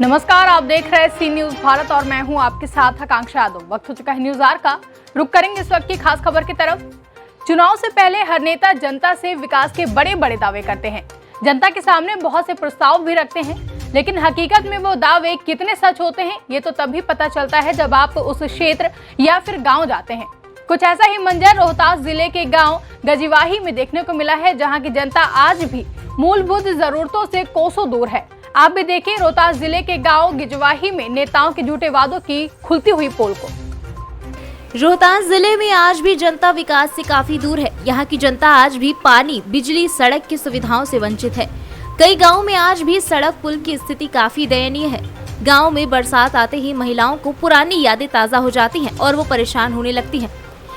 नमस्कार, आप देख रहे हैं सी न्यूज भारत और मैं हूं आपके साथ आकांक्षा यादव। वक्त हो चुका है न्यूज आर का। रुक करेंगे इस वक्त की खास खबर की तरफ। चुनाव से पहले हर नेता जनता से विकास के बड़े बड़े दावे करते हैं, जनता के सामने बहुत से प्रस्ताव भी रखते हैं, लेकिन हकीकत में वो दावे कितने सच होते हैं ये तो तभी पता चलता है जब आप उस क्षेत्र या फिर गाँव जाते हैं। कुछ ऐसा ही मंजर रोहतास जिले के गाँव गजीवाही में देखने को मिला है, जहाँ की जनता आज भी मूलभूत जरूरतों से कोसों दूर है। आप भी देखिए रोहतास जिले के गांव गिजवाही में नेताओं के झूठे वादों की खुलती हुई पोल को। रोहतास जिले में आज भी जनता विकास से काफी दूर है। यहाँ की जनता आज भी पानी, बिजली, सड़क की सुविधाओं से वंचित है। कई गांवों में आज भी सड़क पुल की स्थिति काफी दयनीय है। गांव में बरसात आते ही महिलाओं को पुरानी यादें ताजा हो जाती हैं और वो परेशान होने लगती हैं।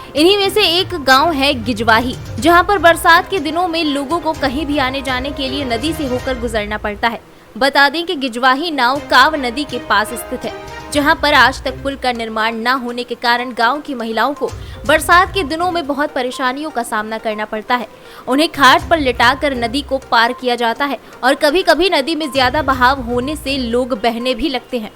इन्हीं में से एक गांव है गिजवाही, जहां पर बरसात के दिनों में लोगों को कहीं भी आने जाने के लिए नदी से होकर गुजरना पड़ता है। बता दें कि गिजवाही नाव काव नदी के पास स्थित है, जहां पर आज तक पुल का निर्माण न होने के कारण गांव की महिलाओं को बरसात के दिनों में बहुत परेशानियों का सामना करना पड़ता है। उन्हें खाट पर लिटाकर नदी को पार किया जाता है और कभी कभी नदी में ज्यादा बहाव होने से लोग बहने भी लगते हैं।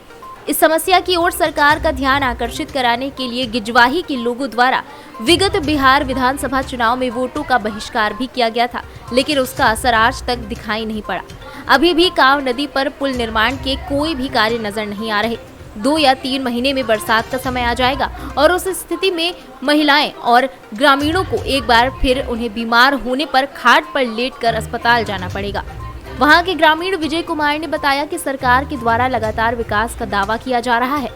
इस समस्या की ओर सरकार का ध्यान आकर्षित कराने के लिए गिजवाही के लोगों द्वारा विगत बिहार विधानसभा चुनाव में वोटों का बहिष्कार भी किया गया था, लेकिन उसका असर आज तक दिखाई नहीं पड़ा। अभी भी काव नदी पर पुल निर्माण के कोई भी कार्य नजर नहीं आ रहे। 2 या 3 महीने में बरसात का समय आ जाएगा और उस स्थिति में महिलाएं और ग्रामीणों को एक बार फिर उन्हें बीमार होने पर खाट पर लेटकर अस्पताल जाना पड़ेगा। वहां के ग्रामीण विजय कुमार ने बताया कि सरकार के द्वारा लगातार विकास का दावा किया जा रहा है।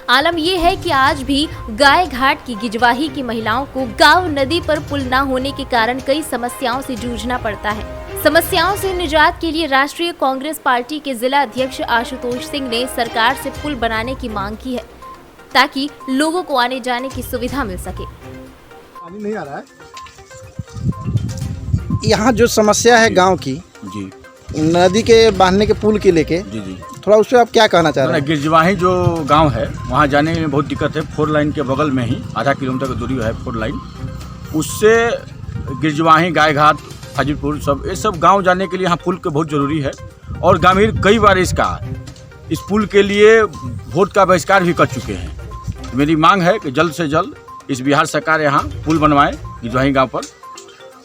आलम यह है कि आज भी गाय घाट की गिजवाही की महिलाओं को गांव नदी पर पुल न होने के कारण कई समस्याओं से जूझना पड़ता है। समस्याओं से निजात के लिए राष्ट्रीय कांग्रेस पार्टी के जिला अध्यक्ष आशुतोष सिंह ने सरकार से पुल बनाने की मांग की है, ताकि लोगों को आने जाने की सुविधा मिल सके। पानी नहीं आ रहा है। यहाँ जो समस्या है गांव की जी, नदी के बांधने के पुल के लेके जी थोड़ा उससे आप क्या कहना चाह रहे हैं? गिरजवाही जो गांव है वहाँ जाने में बहुत दिक्कत है। 4 लाइन के बगल में ही आधा किलोमीटर की दूरी है 4 लाइन। उससे गिरजवाही, गायघाट, हाजीपुर सब ये सब गांव जाने के लिए यहाँ पुल के बहुत ज़रूरी है। और ग्रामीण कई बार इस पुल के लिए वोट का बहिष्कार भी कर चुके हैं। मेरी मांग है कि जल्द से जल्द इस बिहार सरकार यहाँ पुल बनवाए गिरजवाही गाँव पर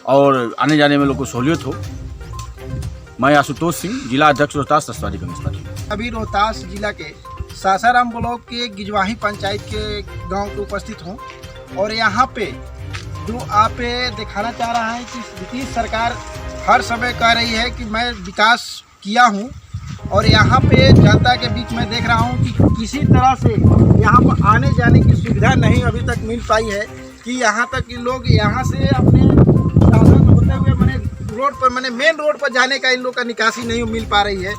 और आने जाने में लोग को सहूलियत हो। मैं आशुतोष सिंह, जिला अध्यक्ष रोहतास ससवारी कांग्रेस। अभी रोहतास जिला के सासाराम ब्लॉक के गिजवाही पंचायत के गांव पे उपस्थित हूँ और यहाँ पे जो आप दिखाना चाह रहा है कि नीतीश सरकार हर समय कह रही है कि मैं विकास किया हूँ और यहाँ पे जनता के बीच में देख रहा हूँ कि किसी तरह से यहाँ पर आने जाने की सुविधा नहीं अभी तक मिल पाई है कि यहाँ तक कि लोग यहाँ से अपने साधन होते हुए मैंने रोड पर मेन रोड पर जाने का इन लोग का निकासी नहीं मिल पा रही है।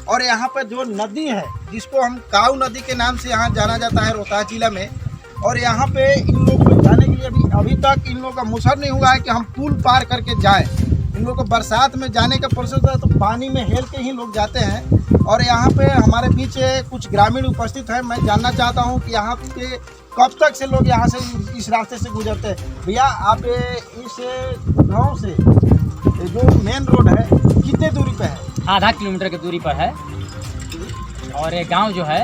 और यहाँ पर जो नदी है जिसको हम काऊ नदी के नाम से यहाँ जाना जाता है रोहतास जिला में, और यहाँ पे इन लोग को जाने के लिए अभी तक इन लोग का मुसर नहीं हुआ है कि हम पुल पार करके जाएं। इन लोग को बरसात में जाने का प्रोसेस है तो पानी में हेल के ही लोग जाते हैं। और यहाँ पे हमारे पीछे कुछ ग्रामीण उपस्थित हैं। मैं जानना चाहता हूँ कि यहाँ पे कब तक से लोग यहाँ से इस रास्ते से गुजरते हैं। भैया, आप इस गाँव से जो मेन रोड है कितने दूरी पे है? आधा किलोमीटर की दूरी पर है। और ये गांव जो है,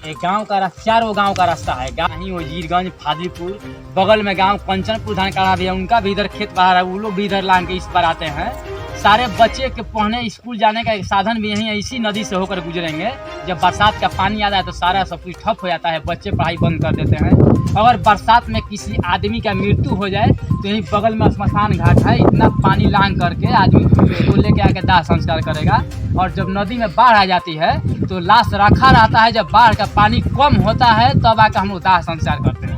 एक गांव का 4 गांव का रास्ता है। गाही वजीरगंज, फाजिलपुर, बगल में गांव कंचनपुर धान काढ़ा भी है, उनका भी इधर खेत बाहर है, वो लोग भी इधर लान के इस पर आते हैं। सारे बच्चे के पढ़ने स्कूल जाने का एक साधन भी यहीं इसी नदी से होकर गुजरेंगे। जब बरसात का पानी आता है तो सारा सब कुछ ठप हो जाता है, बच्चे पढ़ाई बंद कर देते हैं। अगर बरसात में किसी आदमी का मृत्यु हो जाए तो यहीं बगल में श्मशान घाट है, इतना पानी लांग करके आदमी को लेके आके दाह संस्कार करेगा। और जब नदी में बाढ़ आ जाती है तो लाश रखा रहता है, जब बाढ़ का पानी कम होता है तब आकर हम लोग दाह संस्कार करते हैं।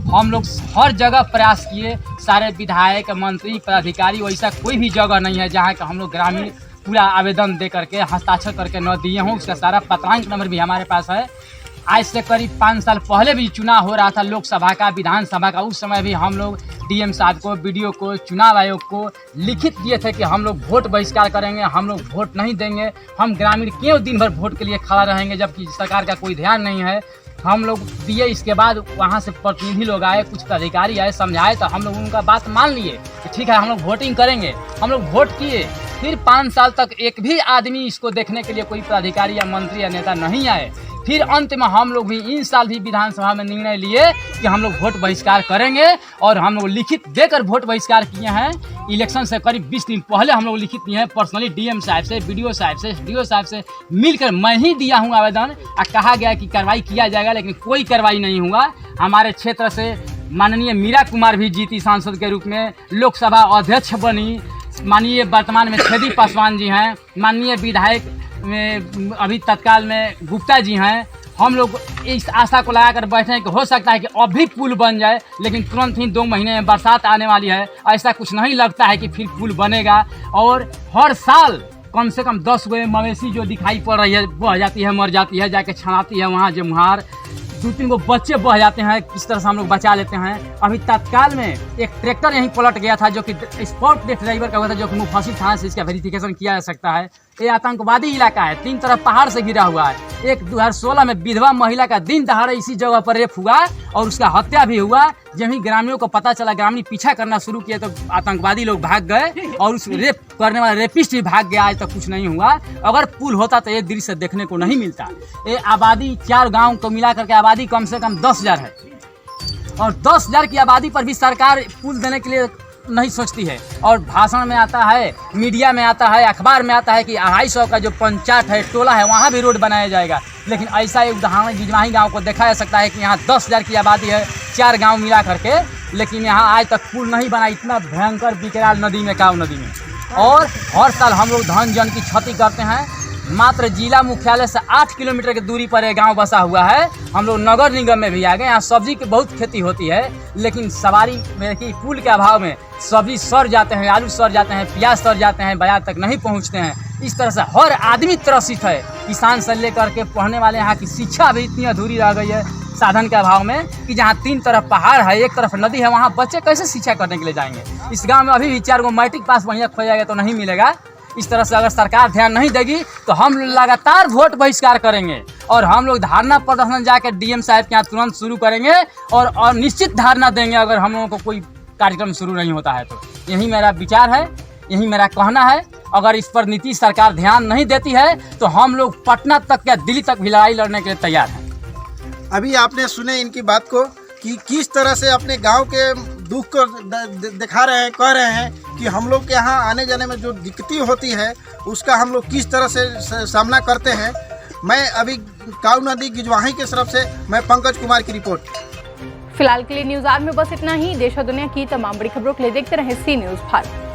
हम लोग हर जगह प्रयास किए, सारे विधायक, मंत्री, पदाधिकारी, वैसा कोई भी जगह नहीं है जहाँ का हम लोग ग्रामीण पूरा आवेदन दे करके हस्ताक्षर करके न दिए हों। उसका सारा पत्रांक नंबर भी हमारे पास है। आज से करीब 5 साल पहले भी चुनाव हो रहा था लोकसभा का, विधानसभा का। उस समय भी हम लोग डीएम साहब को, बीडीओ को, चुनाव आयोग को लिखित दिए थे कि हम लोग वोट बहिष्कार करेंगे, हम लोग वोट नहीं देंगे। हम ग्रामीण क्यों दिन भर वोट के लिए खड़ा रहेंगे जबकि सरकार का कोई ध्यान नहीं है। हम लोग दिए। इसके बाद वहाँ से प्रतिनिधि लोग आए, कुछ अधिकारी आए, समझाए तो हम लोग उनका बात मान लिए कि ठीक है हम लोग वोटिंग करेंगे। हम लोग वोट किए, फिर 5 साल तक एक भी आदमी इसको देखने के लिए कोई पदाधिकारी या मंत्री या नेता नहीं आए। फिर अंत में हम लोग भी इन साल भी विधानसभा में निर्णय लिए कि हम लोग वोट बहिष्कार करेंगे, और हम लोग लिखित देकर वोट बहिष्कार किए हैं। इलेक्शन से करीब 20 दिन पहले हम लोग लिखित दिए हैं, पर्सनली डीएम साहब से, बीडीओ साहब से, एसडीओ साहब से मिलकर मैं ही दिया हूँ आवेदन। कहा गया कि कार्रवाई किया जाएगा, लेकिन कोई कार्रवाई नहीं हुआ। हमारे क्षेत्र से माननीय मीरा कुमार भी जीती सांसद के रूप में, लोकसभा अध्यक्ष बनी। माननीय वर्तमान में छेदी पासवान जी हैं, माननीय विधायक में अभी तत्काल में गुप्ता जी हैं। हम लोग इस आशा को लगाकर बैठे हैं कि हो सकता है कि अभी पुल बन जाए, लेकिन तुरंत ही 2 महीने में बरसात आने वाली है, ऐसा कुछ नहीं लगता है कि फिर पुल बनेगा। और हर साल कम से कम 10 गो मवेशी जो दिखाई पड़ रही है, बह जाती है, मर जाती है, जाके छनाती है वहाँ जमुहार। 2-3 गो बच्चे बह जाते हैं, किस तरह से हम लोग बचा लेते हैं। अभी तत्काल में एक ट्रैक्टर यहीं पलट गया था, जो कि स्पॉट डेथ ड्राइवर का हुआ था, जो कि मुफस्सिल थाना से इसका वेरिफिकेशन किया जा सकता है। ये आतंकवादी इलाका है, 3 तरफ पहाड़ से घिरा हुआ है। एक 2016 में विधवा महिला का दिन दहाड़े इसी जगह पर रेप हुआ और उसका हत्या भी हुआ। जब ही ग्रामीणों को पता चला, ग्रामीण पीछा करना शुरू किया, तो आतंकवादी लोग भाग गए और उस रेप करने वाला रेपिस्ट भी भाग गया। आज तक कुछ नहीं हुआ। अगर पुल होता तो ये दृश्य देखने को नहीं मिलता। ये आबादी 4 गाँव को मिला करके आबादी कम से कम 10,000 है, और 10,000 की आबादी पर भी सरकार पुल देने के लिए नहीं सोचती है। और भाषण में आता है, मीडिया में आता है, अखबार में आता है कि 250 का जो पंचायत है, टोला है, वहाँ भी रोड बनाया जाएगा। लेकिन ऐसा एक उदाहरण गिजवाही गांव को देखा जा सकता है कि यहाँ 10,000 की आबादी है, 4 गांव मिला करके, लेकिन यहाँ आज तक पुल नहीं बना। इतना भयंकर बिकराल नदी में, काव नदी में। और हर साल हम लोग धन जन की क्षति करते हैं। मात्र जिला मुख्यालय से 8 किलोमीटर की दूरी पर एक गांव बसा हुआ है। हम लोग नगर निगम में भी आ गए। यहाँ सब्जी की बहुत खेती होती है, लेकिन सवारी में कि पुल के अभाव में सब्जी सड़ जाते हैं, आलू सड़ जाते हैं, प्याज सड़ जाते हैं, बाजार तक नहीं पहुँचते हैं। इस तरह से हर आदमी त्रसित है। किसान से लेकर के पढ़ने वाले, यहाँ की शिक्षा भी इतनी अधूरी रह गई है साधन के अभाव में, कि जहाँ 3 तरफ पहाड़ है, एक तरफ नदी है, वहाँ बच्चे कैसे शिक्षा करने के लिए जाएंगे। इस गाँव में अभी भी 4 गो मैट्रिक पास बढ़िया खोया जाएगा तो नहीं मिलेगा। इस तरह से अगर सरकार ध्यान नहीं देगी तो हम लगातार वोट बहिष्कार करेंगे, और हम लोग धारणा प्रदर्शन जाकर डीएम साहब के यहाँ तुरंत शुरू करेंगे, और निश्चित धारणा देंगे अगर हम लोगों को कोई कार्यक्रम शुरू नहीं होता है तो। यही मेरा विचार है, यही मेरा कहना है। अगर इस पर नीतीश सरकार ध्यान नहीं देती है तो हम लोग पटना तक या दिल्ली तक भी लड़ाई लड़ने के लिए तैयार हैं। अभी आपने सुने इनकी बात को कि किस तरह से अपने गांव के दुख को दिखा रहे हैं, कह रहे हैं कि हम लोग के यहाँ आने जाने में जो दिक्कतें होती है उसका हम लोग किस तरह से सामना करते हैं। मैं अभी काऊ नदी गिजवाही की तरफ से मैं पंकज कुमार की रिपोर्ट। फिलहाल के लिए न्यूज़ आर में बस इतना ही। देश और दुनिया की तमाम बड़ी खबरों के लिए देखते रहें सी न्यूज़ भारत।